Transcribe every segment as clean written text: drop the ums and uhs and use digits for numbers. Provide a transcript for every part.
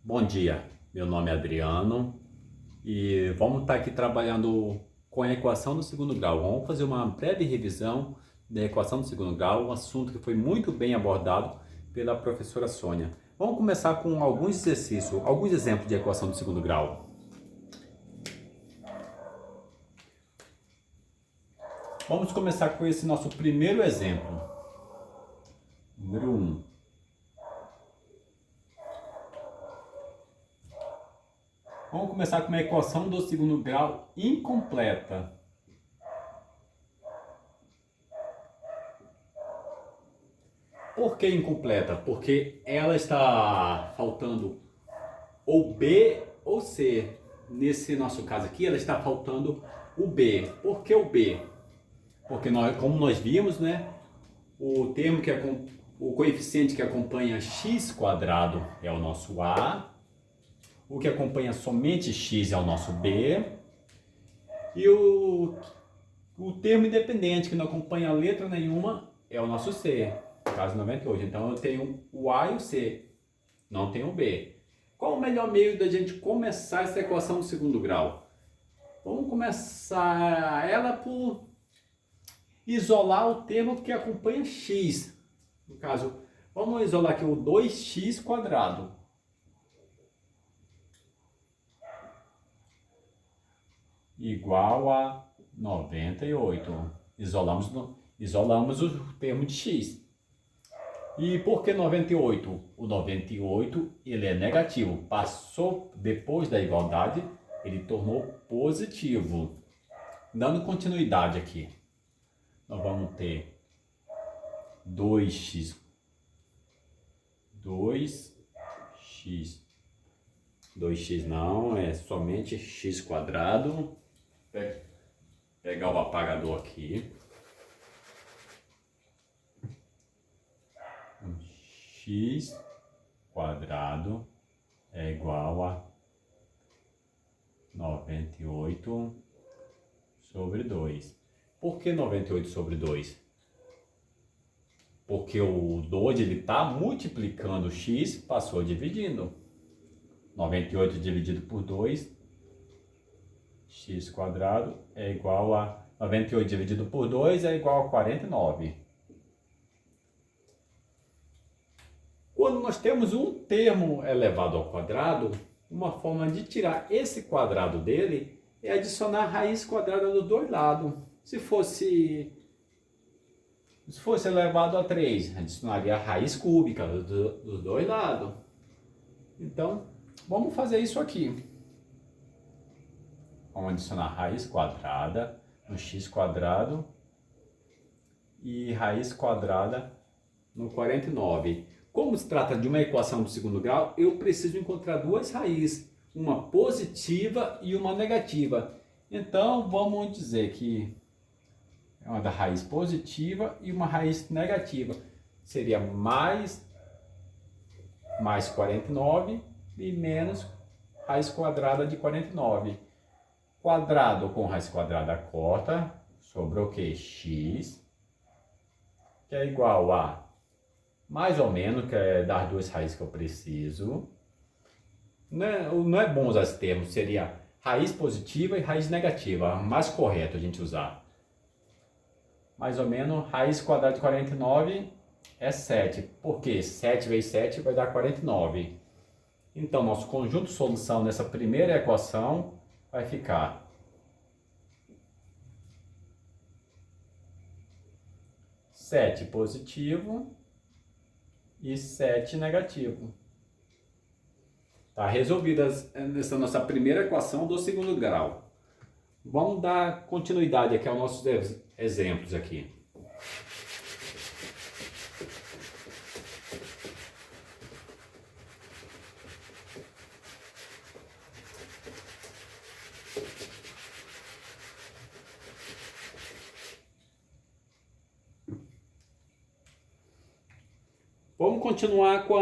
Bom dia, meu nome é Adriano e vamos estar aqui trabalhando com a equação do segundo grau. Vamos fazer uma breve revisão da equação do segundo grau, um assunto que foi muito bem abordado pela professora Sônia. Vamos começar com alguns exercícios, alguns exemplos de equação do segundo grau. Vamos começar com esse nosso primeiro exemplo, número 1. Vamos começar com uma equação do segundo grau incompleta. Por que incompleta? Porque ela está faltando ou B ou C. Nesse nosso caso aqui, ela está faltando o B. Por que o B? Porque como nós vimos, né, o termo o coeficiente que acompanha x quadrado é o nosso A, o que acompanha somente x é o nosso B, e o termo independente que não acompanha letra nenhuma é o nosso C, caso 98. Então eu tenho o A e o C, não tenho o B. Qual o melhor meio da gente começar essa equação do segundo grau? Vamos começar ela por isolar o termo que acompanha x. No caso, vamos isolar aqui o 2x quadrado. Igual a 98. Isolamos o termo de x. E por que 98? O 98 ele é negativo. Passou depois da igualdade, ele tornou positivo. Dando continuidade aqui, nós vamos ter 2x 2x não, é somente x quadrado. Pegar o apagador aqui. X quadrado é igual a 98 sobre 2. Por que 98 sobre 2? Porque o 2 está multiplicando o x, passou dividindo. 98 dividido por 2, x quadrado é igual a 98 dividido por 2 é igual a 49. Quando nós temos um termo elevado ao quadrado, uma forma de tirar esse quadrado dele é adicionar a raiz quadrada dos dois lados. Se fosse elevado a 3, adicionaria a raiz cúbica dos dois lados. Então, vamos fazer isso aqui. Vamos adicionar raiz quadrada no x quadrado e raiz quadrada no 49. Como se trata de uma equação do segundo grau, eu preciso encontrar duas raízes, uma positiva e uma negativa. Então, vamos dizer que é uma da raiz positiva e uma raiz negativa. Seria mais 49 e menos raiz quadrada de 49. Quadrado com raiz quadrada corta, sobrou o que? X, que é igual a mais ou menos, que é das duas raízes que eu preciso. Não é bom usar esse termo, seria raiz positiva e raiz negativa, mais correto a gente usar. Mais ou menos, raiz quadrada de 49 é 7, porque 7 vezes 7 vai dar 49. Então, nosso conjunto de solução nessa primeira equação vai ficar 7 positivo e 7 negativo. Tá resolvida essa nossa primeira equação do segundo grau. Vamos dar continuidade aqui aos nossos exemplos aqui. Vamos continuar com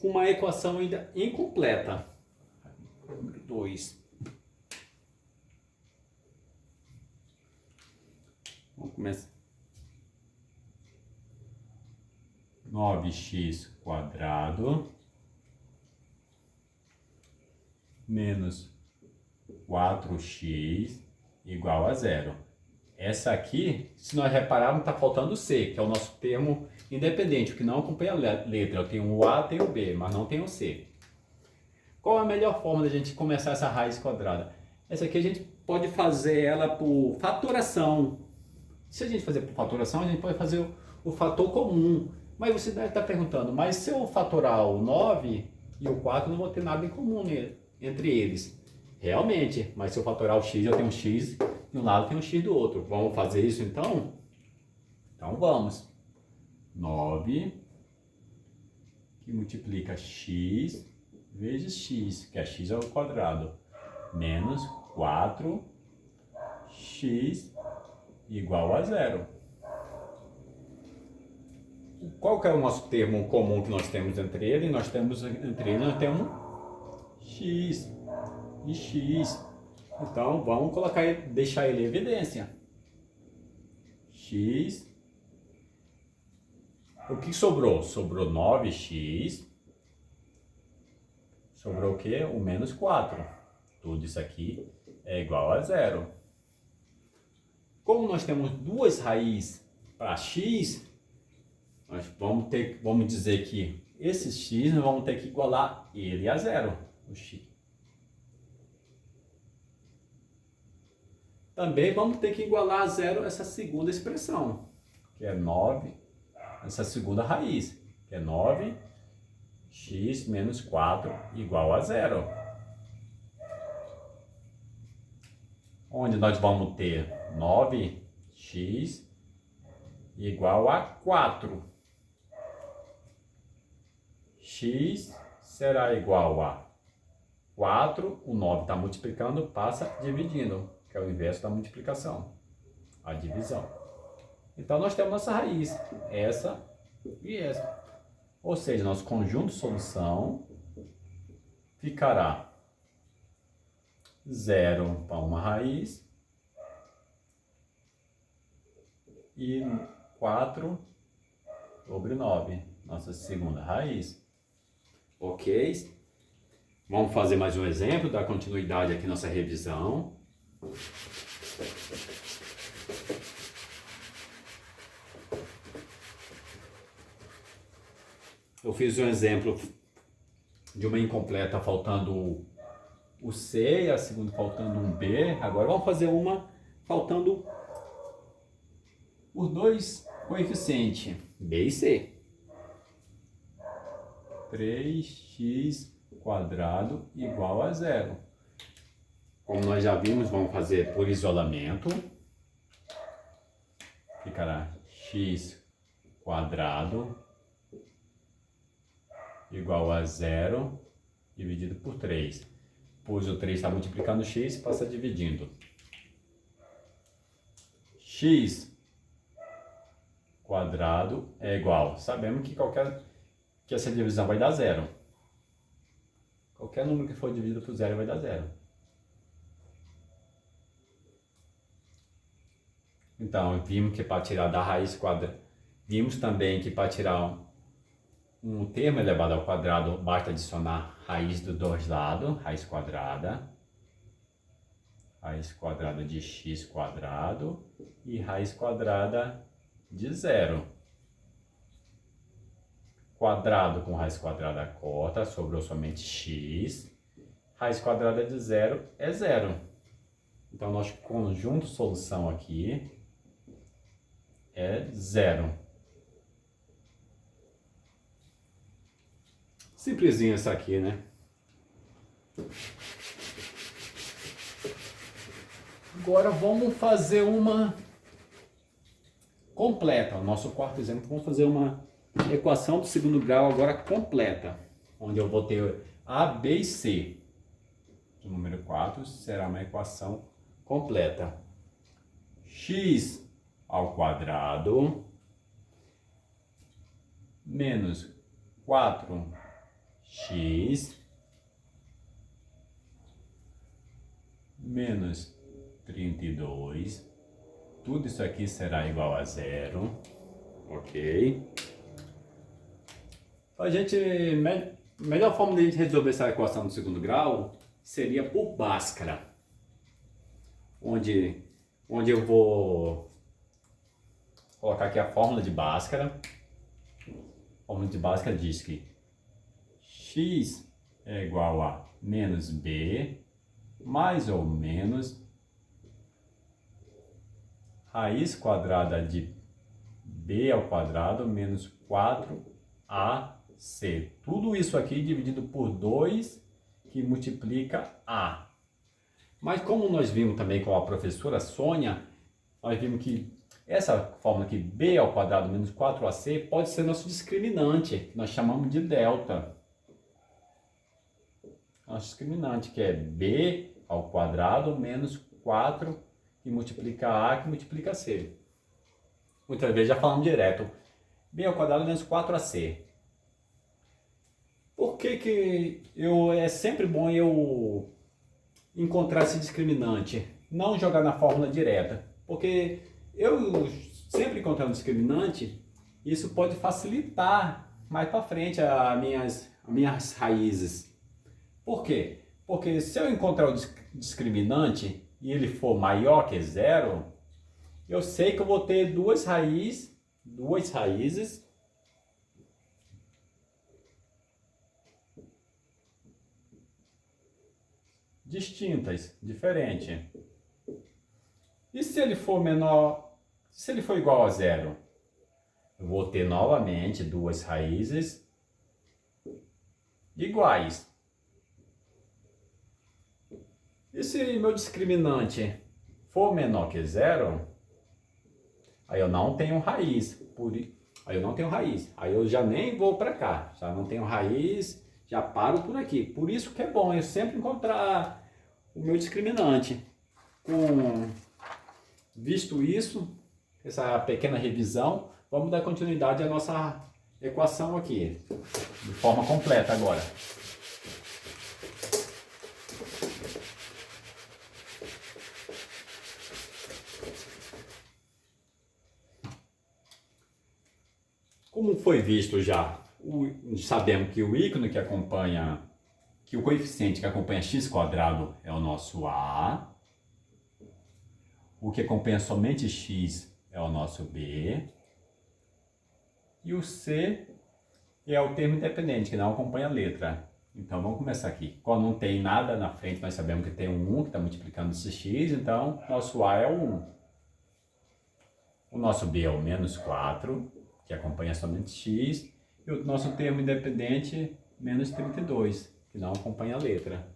uma equação ainda incompleta. Número 2. Vamos começar. 9x² menos 4x igual a zero. Essa aqui, se nós repararmos, está faltando o C, que é o nosso termo independente, que não acompanha a letra. Eu tenho o A, tenho o B, mas não tenho o C. Qual a melhor forma da gente começar essa raiz quadrada? Essa aqui a gente pode fazer ela por fatoração. Se a gente fazer por fatoração, a gente pode fazer o fator comum. Mas você deve estar perguntando, mas se eu fatorar o 9 e o 4, não vou ter nada em comum entre eles. Realmente, mas se eu fatorar o x, eu tenho um x de um lado e tenho um x do outro. Vamos fazer isso então? Então vamos. 9 que multiplica x vezes x, que é x ao quadrado, menos 4x igual a zero. Qual que é o nosso termo comum que nós temos entre eles? Nós temos x e x. Então vamos colocar ele, deixar ele em evidência. X. O que sobrou? Sobrou 9x. Sobrou o quê? O menos 4. Tudo isso aqui é igual a zero. Como nós temos duas raízes para x, nós vamos dizer que esse x nós vamos ter que igualar ele a zero. O x. Também vamos ter que igualar a zero essa segunda expressão, que é 9, essa segunda raiz, que é 9x menos 4 igual a zero. Onde nós vamos ter 9x igual a 4. X será igual a 4, o 9 está multiplicando, passa dividindo, que é o inverso da multiplicação, a divisão. Então nós temos nossa raiz, essa e essa. Ou seja, nosso conjunto de solução ficará 0 para uma raiz e 4 sobre 9, nossa segunda raiz. Ok? Vamos fazer mais um exemplo, dar continuidade aqui à nossa revisão. Eu fiz um exemplo de uma incompleta faltando o C e a segunda faltando um B. Agora vamos fazer uma faltando os dois coeficientes, B e C. 3x quadrado igual a zero. Como nós já vimos, vamos fazer por isolamento. Ficará x quadrado igual a zero dividido por 3. Pois o 3 está multiplicando x, passa dividindo. X quadrado é igual. Sabemos que essa divisão vai dar zero. Qualquer número que for dividido por zero vai dar zero. Então, vimos que para tirar da raiz quadrada, vimos também que para tirar um termo elevado ao quadrado, basta adicionar raiz dos dois lados, raiz quadrada de x quadrado e raiz quadrada de zero. Quadrado com raiz quadrada corta, sobrou somente x. Raiz quadrada de zero é zero. Então, nosso conjunto solução aqui é zero. Simplesinho essa aqui, né? Agora vamos fazer uma completa. O nosso quarto exemplo, vamos fazer uma equação do segundo grau agora completa, onde eu vou ter A, B e C. O número 4 será uma equação completa. X ao quadrado menos 4x menos 32. Tudo isso aqui será igual a zero. Ok? A gente, melhor forma de a gente resolver essa equação do segundo grau seria por Bhaskara, onde eu vou colocar aqui a fórmula de Bhaskara. A fórmula de Bhaskara diz que x é igual a menos b mais ou menos raiz quadrada de b ao quadrado menos 4ac. Tudo isso aqui dividido por 2, que multiplica a. Mas como nós vimos também com a professora Sônia, nós vimos que essa fórmula aqui, b ao quadrado menos 4ac, pode ser nosso discriminante, que nós chamamos de delta. Nosso discriminante, que é b ao quadrado menos 4, que multiplica a, que multiplica c. Muitas vezes já falamos direto, b ao quadrado menos 4ac. Por que é sempre bom eu encontrar esse discriminante? Não jogar na fórmula direta. Porque eu sempre encontrando discriminante, isso pode facilitar mais para frente as minhas raízes. Por quê? Porque se eu encontrar o discriminante e ele for maior que zero, eu sei que eu vou ter duas raízes distintas, diferentes. E se ele for menor, se ele for igual a zero, eu vou ter novamente duas raízes iguais. E se meu discriminante for menor que zero, aí eu não tenho raiz. Aí eu já nem vou para cá. Já não tenho raiz, já paro por aqui. Por isso que é bom eu sempre encontrar o meu discriminante. Visto isso, essa pequena revisão, vamos dar continuidade à nossa equação aqui, de forma completa agora. Como foi visto já, sabemos que o ícone que acompanha, que o coeficiente que acompanha x² é o nosso a, o que acompanha somente x é o nosso b, e o c é o termo independente, que não acompanha a letra. Então vamos começar aqui. Quando não tem nada na frente, nós sabemos que tem um 1 que está multiplicando esse x, então nosso a é o 1. O nosso b é o menos 4, que acompanha somente x, e o nosso termo independente, menos 32, que não acompanha a letra.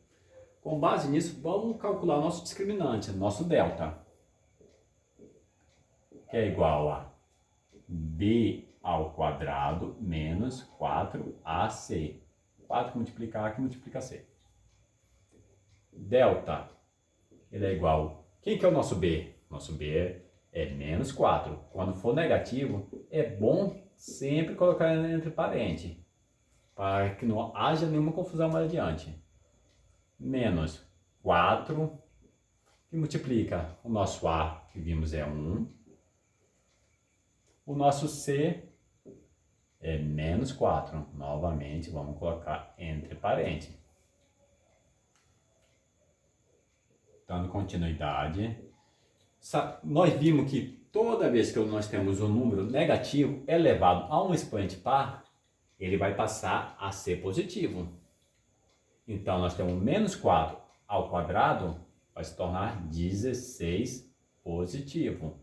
Com base nisso, vamos calcular nosso discriminante, nosso delta, que é igual a b ao quadrado menos 4ac. 4 que multiplica a, que multiplica c. Delta, ele é igual... Quem que é o nosso b? Nosso b é menos 4. Quando for negativo, é bom sempre colocar entre parênteses, para que não haja nenhuma confusão mais adiante. Menos 4, que multiplica o nosso a, que vimos é 1. O nosso c é menos 4. Novamente, vamos colocar entre parênteses. Dando continuidade. Nós vimos que toda vez que nós temos um número negativo elevado a um expoente par, ele vai passar a ser positivo. Então, nós temos menos 4 ao quadrado, vai se tornar 16 positivo.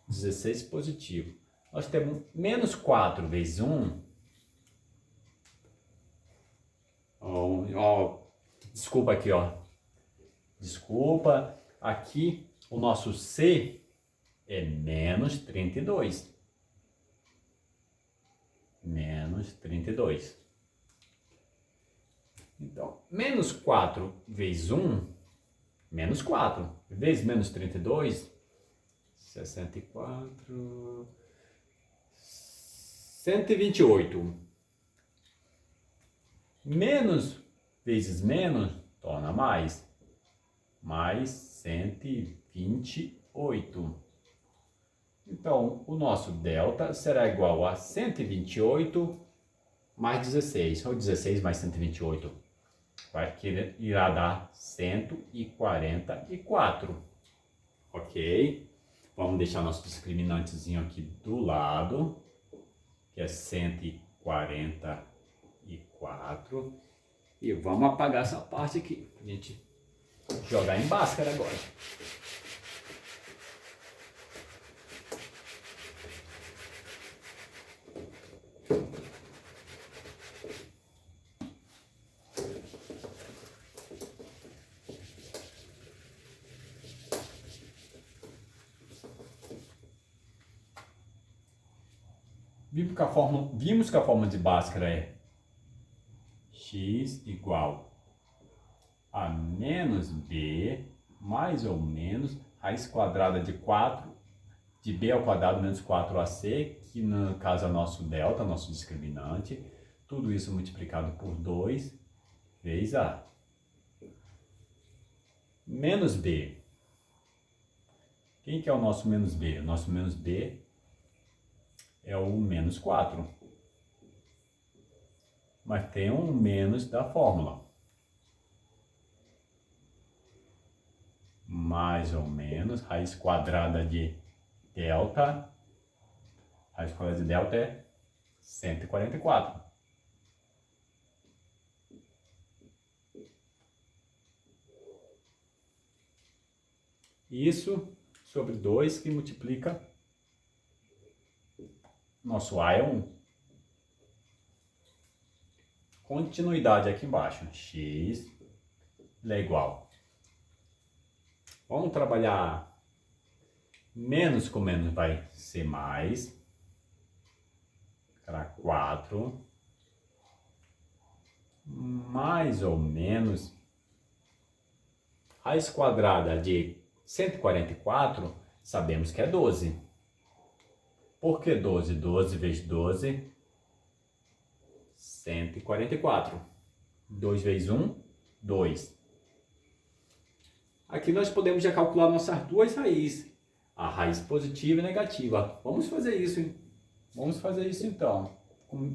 16 positivo. Nós temos menos 4 vezes 1. Desculpa aqui, Desculpa. Aqui o nosso C é menos 32. Menos 32. Então, menos 4 vezes 1, menos 4. Vezes menos 32, 64, 128. Menos vezes menos torna mais. Mais 128. Então, o nosso delta será igual a 128 mais 16, ou 16 mais 128, irá dar 144, ok? Vamos deixar nosso discriminantezinho aqui do lado, que é 144, e vamos apagar essa parte aqui, a gente jogar em Bhaskara agora. Vimos que a forma de Bhaskara é x igual a menos b mais ou menos raiz quadrada de 4 de b ao quadrado menos 4ac, que no caso é nosso delta, nosso discriminante. Tudo isso multiplicado por 2 vezes a. Menos b. Quem que é o nosso menos b? O nosso menos b é o menos 4. Mas tem um menos da fórmula. Mais ou menos, raiz quadrada de delta. Raiz quadrada de delta é 144. Isso sobre 2 que multiplica. Nosso A é 1. Continuidade aqui embaixo. X é igual. Vamos trabalhar menos com menos vai ser mais. Será 4. Mais ou menos. Raiz quadrada de 144, sabemos que é 12. Por que 12? 12 vezes 12, 144. 2 vezes 1, 2. Aqui nós podemos já calcular nossas duas raízes, a raiz positiva e negativa. Vamos fazer isso, hein? Vamos fazer isso então.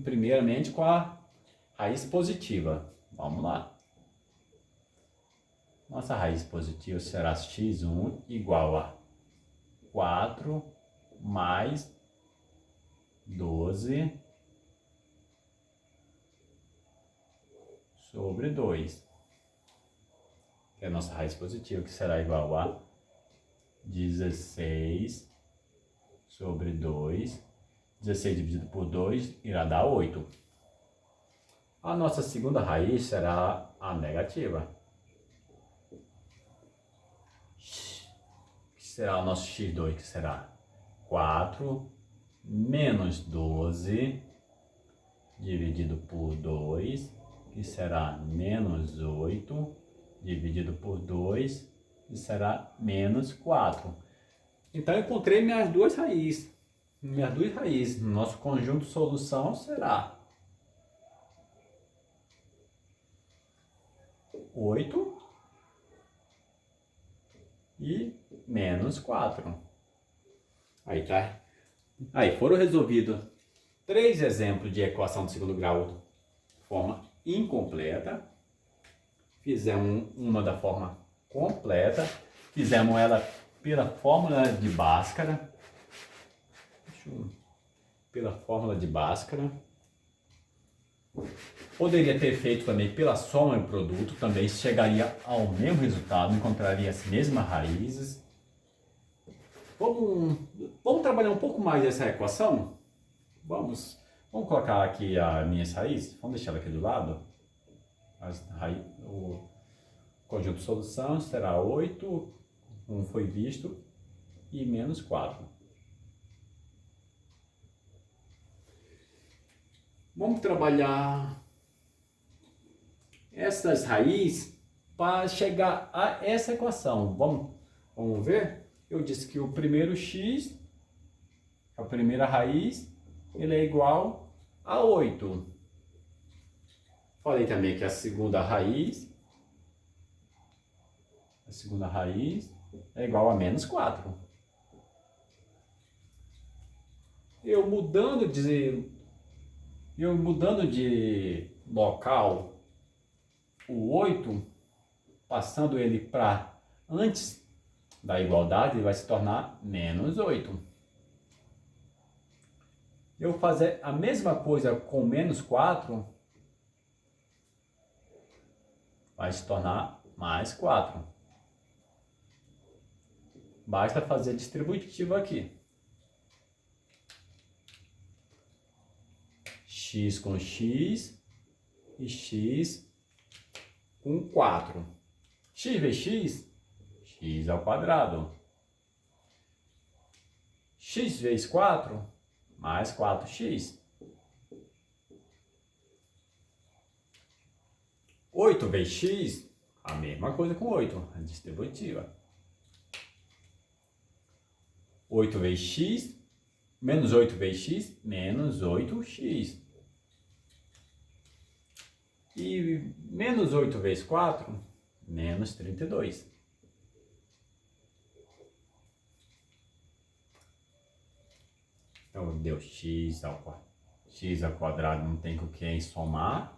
Primeiramente com a raiz positiva. Vamos lá. Nossa raiz positiva será x1 igual a 4 mais 12 sobre 2. Que é a nossa raiz positiva, que será igual a 16 sobre 2. 16 dividido por 2 irá dar 8. A nossa segunda raiz será a negativa. Que será o nosso x2, que será 4 menos 12 dividido por 2, que será menos 8 dividido por 2, que será menos 4. Então eu encontrei minhas duas raízes. Nosso conjunto de solução será 8 e menos 4. Aí tá. Aí foram resolvidos 3 exemplos de equação de segundo grau de forma incompleta. Fizemos uma da forma completa. Fizemos ela pela fórmula de Bhaskara. Pela fórmula de Bhaskara. Poderia ter feito também pela soma e produto, também chegaria ao mesmo resultado, encontraria as mesmas raízes. Vamos trabalhar um pouco mais essa equação? Vamos colocar aqui as minhas raízes, vamos deixar ela aqui do lado. O conjunto de solução será 8, como foi visto, e menos 4. Vamos trabalhar essas raízes para chegar a essa equação. Vamos ver? Eu disse que o primeiro x, a primeira raiz, ele é igual a 8. Falei também que a segunda raiz é igual a menos 4. Eu mudando Eu mudando de local, o 8, passando ele para antes da igualdade, ele vai se tornar menos 8. Eu fazer a mesma coisa com menos 4, vai se tornar mais 4. Basta fazer distributivo aqui. X com x e x com 4. X vezes x, x ao quadrado. X vezes 4, mais 4x. 8 vezes x, a mesma coisa com 8, a distributiva. 8 vezes x, menos 8 vezes x, menos 8x. E menos 8 vezes 4, menos 32. Então, deu x ao quadrado. X ao quadrado não tem com quem somar.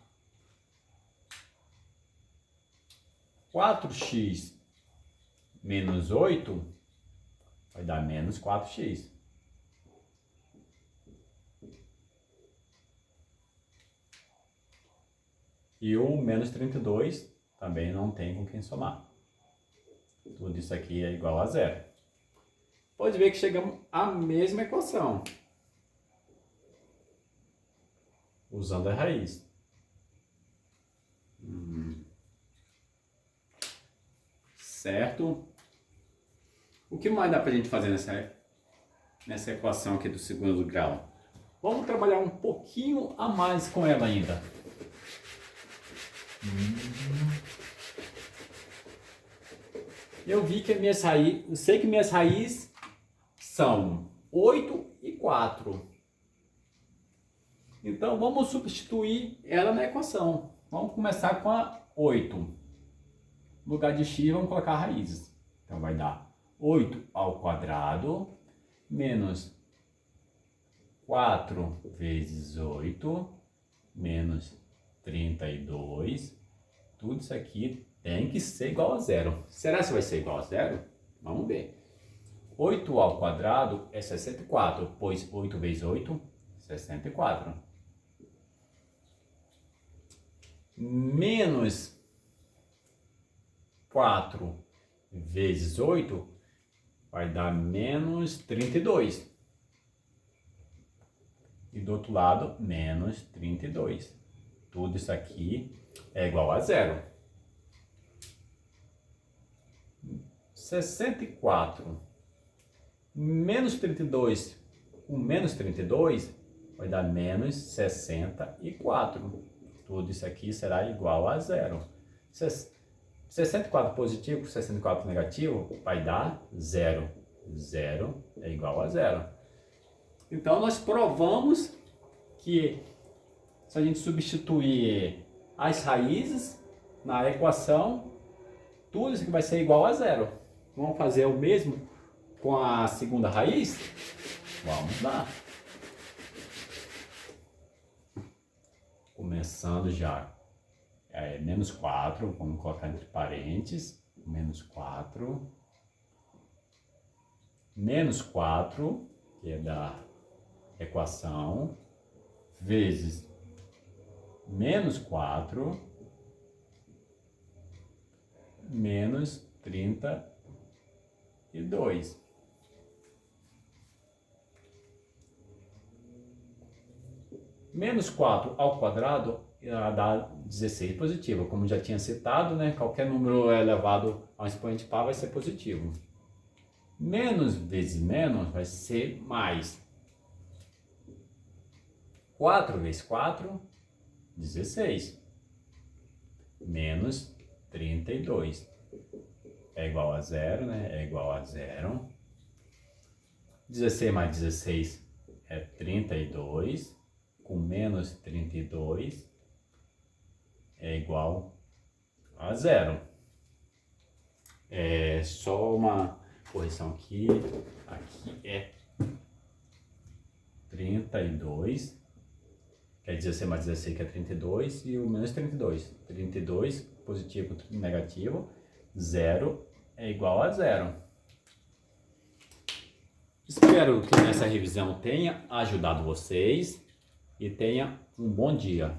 4x menos 8 vai dar menos 4x. E o menos 32 também não tem com quem somar. Tudo isso aqui é igual a zero. Pode ver que chegamos à mesma equação, usando a raiz. Certo? O que mais dá para a gente fazer nessa equação aqui do segundo grau? Vamos trabalhar um pouquinho a mais com ela ainda. Eu vi que eu sei que minhas raízes são 8 e 4. Então vamos substituir ela na equação. Vamos começar com a 8. No lugar de x, vamos colocar raízes. Então vai dar 8 ao quadrado menos 4 vezes 8 menos 32. Tudo isso aqui tem que ser igual a zero. Será que vai ser igual a zero? Vamos ver. 8 ao quadrado é 64, pois 8 vezes 8, 64. Menos 4 vezes 8 vai dar menos 32. E do outro lado, menos 32. Tudo isso aqui é igual a zero. 64 menos 32 com menos 32 vai dar menos 64. Tudo isso aqui será igual a zero. 64 positivo com 64 negativo vai dar zero. Zero é igual a zero. Então nós provamos que se a gente substituir as raízes na equação, tudo isso aqui vai ser igual a zero. Vamos fazer o mesmo com a segunda raiz? Vamos lá. Começando já. Menos 4, vamos colocar entre parênteses. Menos 4. Menos 4, que é da equação, vezes menos 4, menos 32. Menos 4 ao quadrado irá dar 16 positivo. Como já tinha citado, né? Qualquer número elevado ao expoente par vai ser positivo. Menos vezes menos vai ser mais. 4 vezes 4, 16. Menos 32. É igual a zero, né? É igual a zero. 16 mais 16 é 32. Com menos 32 é igual a zero. É só uma correção aqui. Aqui é 32 que é 16 mais 16, que é 32, e o menos 32. 32, positivo, negativo, 0 é igual a 0. Espero que nessa revisão tenha ajudado vocês e tenha um bom dia.